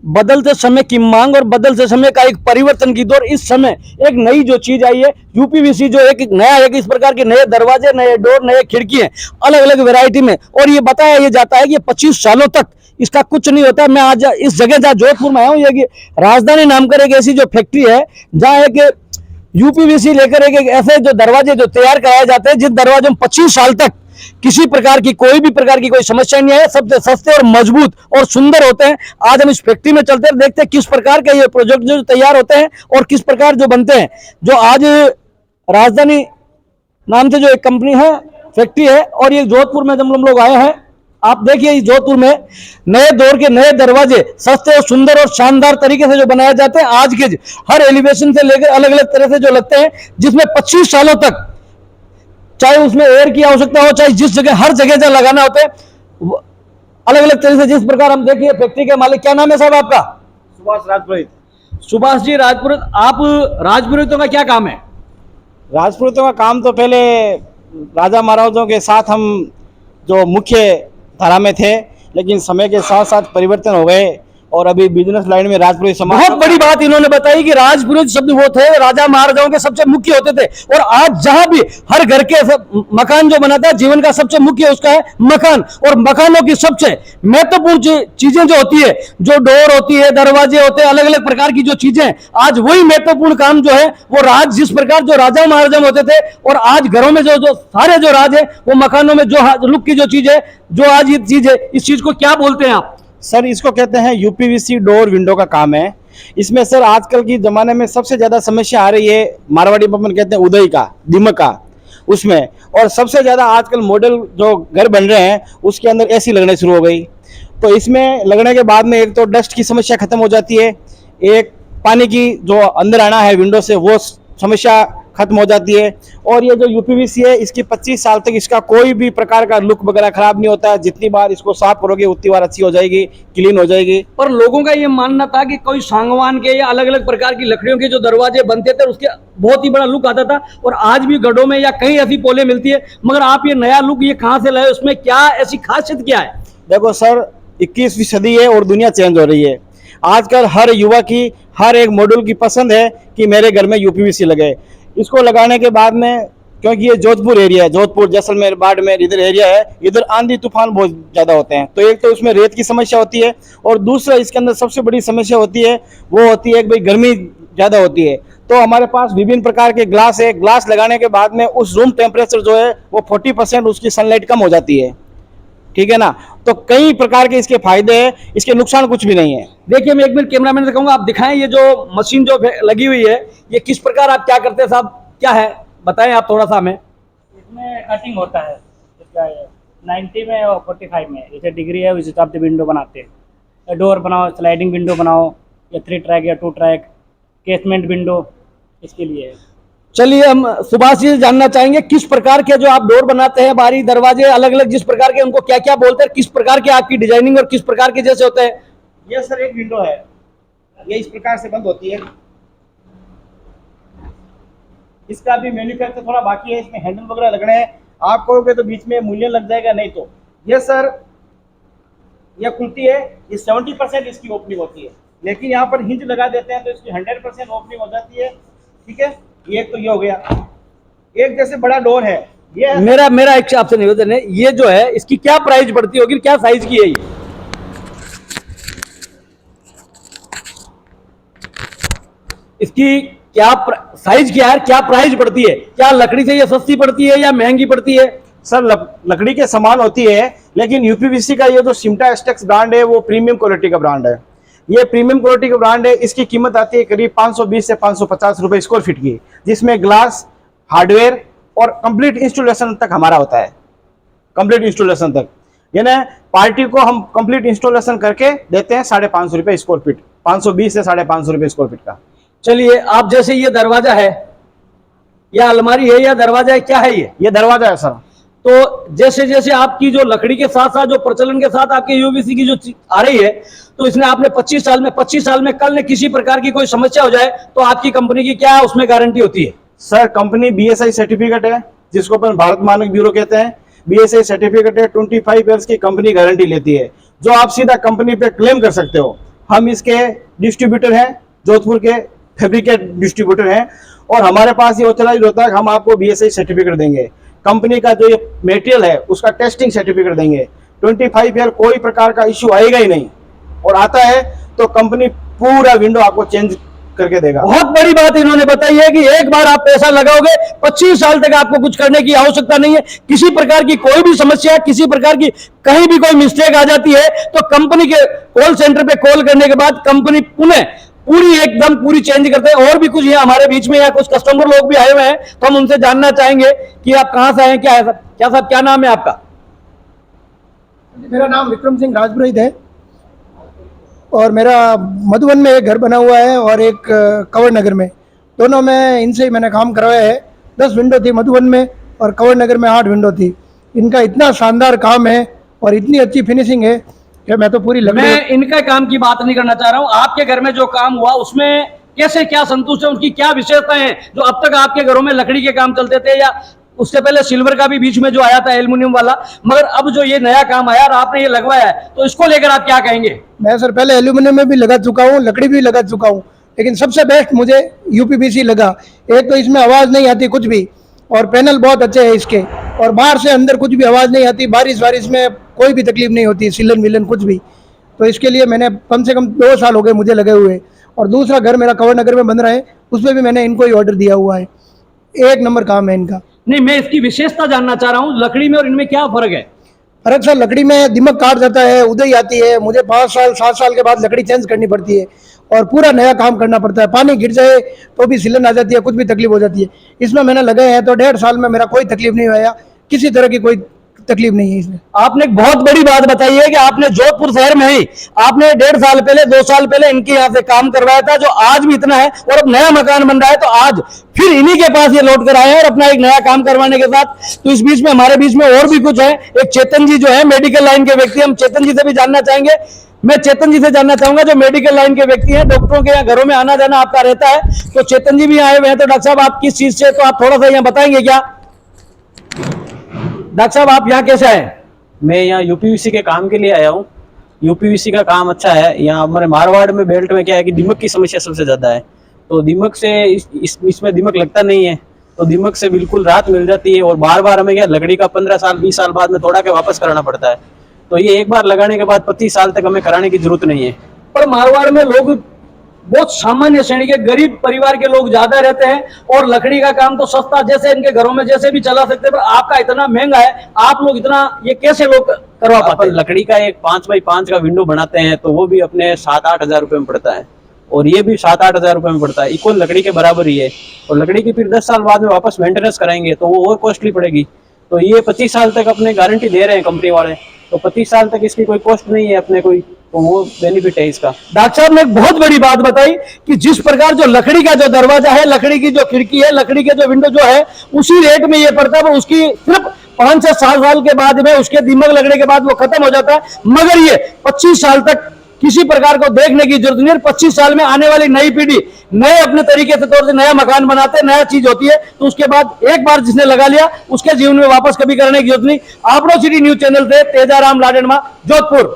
बदलते समय की मांग और बदलते समय का एक परिवर्तन की दौर, इस समय एक नई जो चीज आई है यूपीवीसी, जो एक नया एक इस प्रकार के नए दरवाजे, नए डोर, नए खिड़की अलग अलग वैरायटी में, और ये बताया ये जाता है कि 25 सालों तक इसका कुछ नहीं होता। मैं आज इस जगह जहाँ जोधपुर में आया हूँ, ये राजधानी नाम कर एक ऐसी जो फैक्ट्री है जहाँ एक यूपीवीसी लेकर एक ऐसे जो दरवाजे जो तैयार कराए जाते हैं, जिस दरवाजे में 25 साल तक किसी प्रकार की कोई भी प्रकार की कोई समस्या नहीं है, सबसे सस्ते और मजबूत और सुंदर होते हैं। आज हम इस फैक्ट्री में चलते हैं, देखते हैं किस प्रकार के ये प्रोजेक्ट जो तैयार होते हैं और किस प्रकार जो बनते हैं। जो आज राजधानी नाम से जो एक कंपनी है, फैक्ट्री है, और ये जोधपुर में जब हम लोग आए हैं, आप देखिए जोधपुर में नए दौर के नए दरवाजे सस्ते और सुंदर और शानदार तरीके से जो बनाए जाते हैं, आज के हर एलिवेशन से लेकर अलग अलग तरह से जो लगते हैं, जिसमें 25 सालों तक चाहे उसमें एयर की आवश्यकता हो, चाहे जिस जगह हर जगह जहाँ लगाना होता है, अलग अलग तरह से जिस प्रकार हम देखिए। फैक्ट्री के मालिक, क्या नाम है साहब आपका? सुभाष राजपुरोहित। सुभाष जी राजपुरोहित, आप राजपुरोहितों का क्या काम है? राजपुरोहितों का काम तो पहले राजा महाराजाओं के साथ हम जो मुख्य धारा में थे, लेकिन समय के साथ साथ परिवर्तन हो गए और अभी बिजनेस लाइन में राजपुरोहित समाज। बहुत बड़ी बात इन्होंने बताई कि राजपुरोहित शब्द वो थे, राजा महाराजाओं के सबसे मुख्य होते थे, और आज जहां भी हर घर के मकान जो बनाता है, जीवन का सबसे मुख्य उसका है मकान, और मकानों की सबसे महत्वपूर्ण चीजें जो होती है, जो डोर होती है, दरवाजे होते हैं, अलग अलग प्रकार की जो चीजें, आज वही महत्वपूर्ण काम जो है वो राज, जिस प्रकार जो राजा महाराजा होते थे, और आज घरों में जो सारे जो राज है, वो मकानों में जो लुक की जो चीज है, जो आज ये चीज है, इस चीज को क्या बोलते हैं आप? सर इसको कहते हैं यूपीवीसी डोर विंडो का काम है। इसमें सर आजकल की जमाने में सबसे ज्यादा समस्या आ रही है, मारवाड़ी में कहते हैं उदय का, दिमक का, उसमें। और सबसे ज्यादा आजकल मॉडल जो घर बन रहे हैं उसके अंदर एसी लगने शुरू हो गई। तो इसमें लगने के बाद में एक तो डस्ट की समस्या खत्म हो जाती है, एक पानी की जो अंदर आना है विंडो से वो समस्या खत्म हो जाती है। और ये जो यूपीवीसी है, इसकी 25 साल तक इसका कोई भी प्रकार का लुक वगैरह खराब नहीं होता है। जितनी बार इसको साफ करोगे उतनी बार अच्छी हो जाएगी, क्लीन हो जाएगी। पर लोगों का ये मानना था कि कोई सागवान के या अलग अलग प्रकार की लकड़ियों के जो दरवाजे बनते थे उसके बहुत ही बड़ा लुक आता था, और आज भी गढ़ों में या कहीं ऐसी पोले मिलती है, मगर आप ये नया लुक ये कहाँ से लाए? उसमें क्या ऐसी खासियत क्या है? देखो सर, 21वीं सदी है और दुनिया चेंज हो रही है। आजकल हर युवा की, हर एक मॉडल की पसंद है कि मेरे घर में यूपीवीसी लगे। इसको लगाने के बाद में, क्योंकि ये जोधपुर एरिया है, जोधपुर, जैसलमेर, बाड़मेर इधर एरिया है, इधर आंधी तूफान बहुत ज़्यादा होते हैं। तो एक तो उसमें रेत की समस्या होती है, और दूसरा इसके अंदर सबसे बड़ी समस्या होती है वो होती है कि भाई गर्मी ज़्यादा होती है। तो हमारे पास विभिन्न प्रकार के ग्लास है। ग्लास लगाने के बाद में उस रूम टेम्परेचर जो है वो 40% उसकी सनलाइट कम हो जाती है, ठीक है ना। तो कई प्रकार के इसके फायदे हैं, इसके नुकसान कुछ भी नहीं है। देखिए, मैं एक मिनट कैमरामैन से कहूंगा, आप दिखाएं ये जो मशीन जो लगी हुई है, ये किस प्रकार आप क्या करते हैं साहब, क्या है बताएं आप थोड़ा सा हमें। इसमें कटिंग होता है, इसका 90 में और 45 में, जैसे डिग्री है उस हिसाब से विंडो बनाते हैं। डोर बनाओ, स्लाइडिंग विंडो बनाओ, या 3 ट्रैक या 2 ट्रैक, केसमेंट विंडो, इसके लिए है। चलिए, हम सुभाष जी से जानना चाहेंगे किस प्रकार के जो आप डोर बनाते हैं, बारी, दरवाजे अलग अलग जिस प्रकार के, उनको क्या क्या बोलते हैं, किस प्रकार के आपकी डिजाइनिंग और किस प्रकार के जैसे होते हैं? ये सर एक विंडो है, ये इस प्रकार से बंद होती है। इसका भी मैन्युफैक्चर थोड़ा बाकी है, इसमें हैंडल वगैरह लगने हैं। आप कहोगे तो बीच में मूल्य लग जाएगा, नहीं तो ये सर ये खुलती है, ये 70% इसकी ओपनिंग होती है, लेकिन यहाँ पर हिंज लगा देते हैं तो इसकी 100% ओपनिंग हो जाती है, ठीक है। ये तो ये हो गया। एक जैसे बड़ा डोर है ये, मेरा एक आपसे निवेदन है, ये जो है इसकी क्या प्राइस पड़ती होगी, क्या साइज की है ये? इसकी क्या साइज क्या है, क्या प्राइस पड़ती है? क्या लकड़ी से ये सस्ती पड़ती है या महंगी पड़ती है? सर लकड़ी के समान होती है, लेकिन यूपीवीसी का ये जो सिमटा स्टेक्स ब्रांड है वो प्रीमियम क्वालिटी का ब्रांड है। ये प्रीमियम क्वालिटी का ब्रांड है। इसकी कीमत आती है करीब 520 से 550 रुपए स्क्वायर फीट की, जिसमें ग्लास, हार्डवेयर और कंप्लीट इंस्टॉलेशन तक हमारा होता है। कंप्लीट इंस्टॉलेशन तक, यानी पार्टी को हम कंप्लीट इंस्टॉलेशन करके देते हैं 550 रुपए स्क्वायर फीट, 520 से 550 रुपए स्क्वायर फीट का। चलिए, आप जैसे ये दरवाजा है या अलमारी है या दरवाजा है, क्या है ये दरवाजा है सर। तो जैसे जैसे आपकी जो लकड़ी के साथ साथ जो प्रचलन के साथ आपके यूपीवीसी की जो आ रही है, तो इसने आपने 25 साल में कल ने किसी प्रकार की कोई समस्या हो जाए तो आपकी कंपनी की क्या उसमें गारंटी होती है? सर कंपनी BSI सर्टिफिकेट है, जिसको अपन भारत मानक ब्यूरो कहते हैं। BSI सर्टिफिकेट है, 25 ईयर्स की कंपनी गारंटी लेती है, जो आप सीधा कंपनी पे क्लेम कर सकते हो। हम इसके डिस्ट्रीब्यूटर हैं, जोधपुर के फैब्रिकेट डिस्ट्रीब्यूटर हैं, और हमारे पास ये ऑथराइज होता है कि हम आपको BSI सर्टिफिकेट देंगे, कंपनी का जो ये मटेरियल है उसका टेस्टिंग सर्टिफिकेट देंगे, 25 ईयर कोई प्रकार का इश्यू आएगा ही नहीं, और आता है तो कंपनी पूरा विंडो आपको चेंज करके देगा। बहुत बड़ी बात इन्होंने बताई है कि एक बार आप पैसा लगाओगे 25 साल तक आपको कुछ करने की आवश्यकता नहीं है। किसी प्रकार की कोई भी समस्या, किसी प्रकार की कहीं भी कोई मिस्टेक आ जाती है तो कंपनी के कॉल सेंटर पे कॉल करने के बाद कंपनी पुनः पूरी चेंज करते हैं। और भी कुछ यहाँ हमारे बीच में या कुछ कस्टमर लोग भी आए हुए हैं तो हम उनसे जानना चाहेंगे कि आप कहां से आए हैं, क्या है क्या साहब, क्या नाम है आपका? मेरा नाम विक्रम सिंह राजपुरोहित है और मेरा मधुबन में एक घर बना हुआ है और एक कंवर नगर में, दोनों में इनसे ही मैंने काम करवाया है। 10 विंडो थी मधुबन में और कंवर नगर में 8 विंडो थी। इनका इतना शानदार काम है और इतनी अच्छी फिनिशिंग है कि मैं तो पूरी लकड़ी। मैं इनके काम की बात नहीं करना चाह रहा हूं, आपके घर में जो काम हुआ उसमें कैसे क्या संतुष्ट है, उनकी क्या विशेषताएं हैं जो अब तक आपके घरों में लकड़ी के काम चलते थे, या उससे पहले सिल्वर का भी बीच में जो आया था एल्युमिनियम वाला, मगर अब जो ये नया काम आया और आपने ये लगवाया है तो इसको लेकर आप क्या कहेंगे? मैं सर पहले एल्यूमिनियम में भी लगा चुका हूँ, लकड़ी भी लगा चुका हूँ, लेकिन सबसे बेस्ट मुझे UPVC लगा। एक तो इसमें आवाज़ नहीं आती कुछ भी, और पैनल बहुत अच्छे हैं इसके, और बाहर से अंदर कुछ भी आवाज़ नहीं आती, बारिश में कोई भी तकलीफ नहीं होती, सिलन विलन कुछ भी। तो इसके लिए मैंने कम से कम 2 साल हो गए मुझे लगे हुए। और दूसरा घर मेरा कंवर नगर में बन रहा है, उसमें भी मैंने इनको ही ऑर्डर दिया हुआ है। 1 नंबर काम है इनका। नहीं, मैं इसकी विशेषता जानना चाह रहा हूं, लकड़ी में और इनमें क्या फर्क है? फर्क सर, लकड़ी में दिमक काट जाता है, उदय आती है, मुझे 5 साल 7 साल के बाद लकड़ी चेंज करनी पड़ती है और पूरा नया काम करना पड़ता है। पानी गिर जाए तो भी सिलन आ जाती है, कुछ भी तकलीफ हो जाती है। इसमें मैंने लगाए हैं तो 1.5 साल में मेरा कोई तकलीफ नहीं आया, किसी तरह की कोई तकलीफ नहीं है इसमें। आपने एक बहुत बड़ी बात बताई है कि आपने जोधपुर शहर में ही आपने 1.5 साल पहले 2 साल पहले इनके यहाँ से काम करवाया था, जो आज भी इतना है, और अब नया मकान बन रहा है तो आज फिर इन्हीं के पास ये लौट कर आए हैं और अपना एक नया काम करवाने के साथ। तो इस बीच में हमारे बीच में और भी कुछ है। एक चेतन जी जो है मेडिकल लाइन के व्यक्ति, हम चेतन जी से भी जानना चाहेंगे। मैं चेतन जी से जानना चाहूंगा, जो मेडिकल लाइन के व्यक्ति हैं, डॉक्टरों के यहाँ घरों में आना जाना आपका रहता है, तो चेतन जी भी आए हुए हैं। तो डॉक्टर साहब आप किस चीज से, तो आप थोड़ा सा यहाँ बताएंगे क्या? डॉक्टर साहब आप यहाँ कैसे आए? मैं यहाँ UPVC के काम के लिए आया हूँ। UPVC का काम अच्छा है। यहाँ हमारे मारवाड़ में बेल्ट में क्या है कि दीमक की समस्या सबसे ज़्यादा है, तो दीमक से इसमें दीमक लगता नहीं है, तो दीमक से बिल्कुल राहत मिल जाती है। और बार बार हमें क्या लकड़ी का 15 साल 20 साल बाद में तोड़ा के वापस कराना पड़ता है, तो ये एक बार लगाने के बाद 25 साल तक हमें कराने की जरूरत नहीं है। पर मारवाड़ में लोग बहुत सामान्य श्रेणी के गरीब परिवार के लोग ज्यादा रहते हैं और लकड़ी का काम तो सस्ता जैसे इनके घरों में जैसे भी चला सकते हैं, पर आपका इतना महंगा है, आप लोग इतना, ये कैसे लोग करवा पाते हैं? लकड़ी का एक 5x5 का विंडो बनाते हैं तो वो भी अपने 7-8 हजार रुपए में पड़ता है, और ये भी 7-8 हजार रुपए में पड़ता है, इक्वल लकड़ी के बराबर ही है। और लकड़ी की फिर 10 साल बाद में वापस मेंटेनेंस कराएंगे तो वो और कॉस्टली पड़ेगी। तो ये 25 साल तक अपने गारंटी दे रहे हैं कंपनी वाले, तो 25 साल तक इसकी कोई कॉस्ट नहीं है अपने कोई, तो वो बेनिफिट है इसका। डॉक्टर साहब ने एक बहुत बड़ी बात बताई कि जिस प्रकार जो लकड़ी का जो दरवाजा है, लकड़ी की जो खिड़की है, लकड़ी के जो विंडो जो है, उसी रेट में ये पड़ता है, पर उसकी सिर्फ 5 से 7 साल के बाद में उसके दीमक लगने के बाद वो खत्म हो जाता है। मगर ये 25 साल तक किसी प्रकार को देखने की जरूरत नहीं है। 25 साल में आने वाली नई पीढ़ी नए अपने तरीके से तौर से नया मकान बनाते, नया चीज होती है, तो उसके बाद एक बार जिसने लगा लिया उसके जीवन में वापस कभी करने की जरूरत नहीं। आपनो सिटी न्यूज चैनल से तेजाराम लाडेनमा, जोधपुर।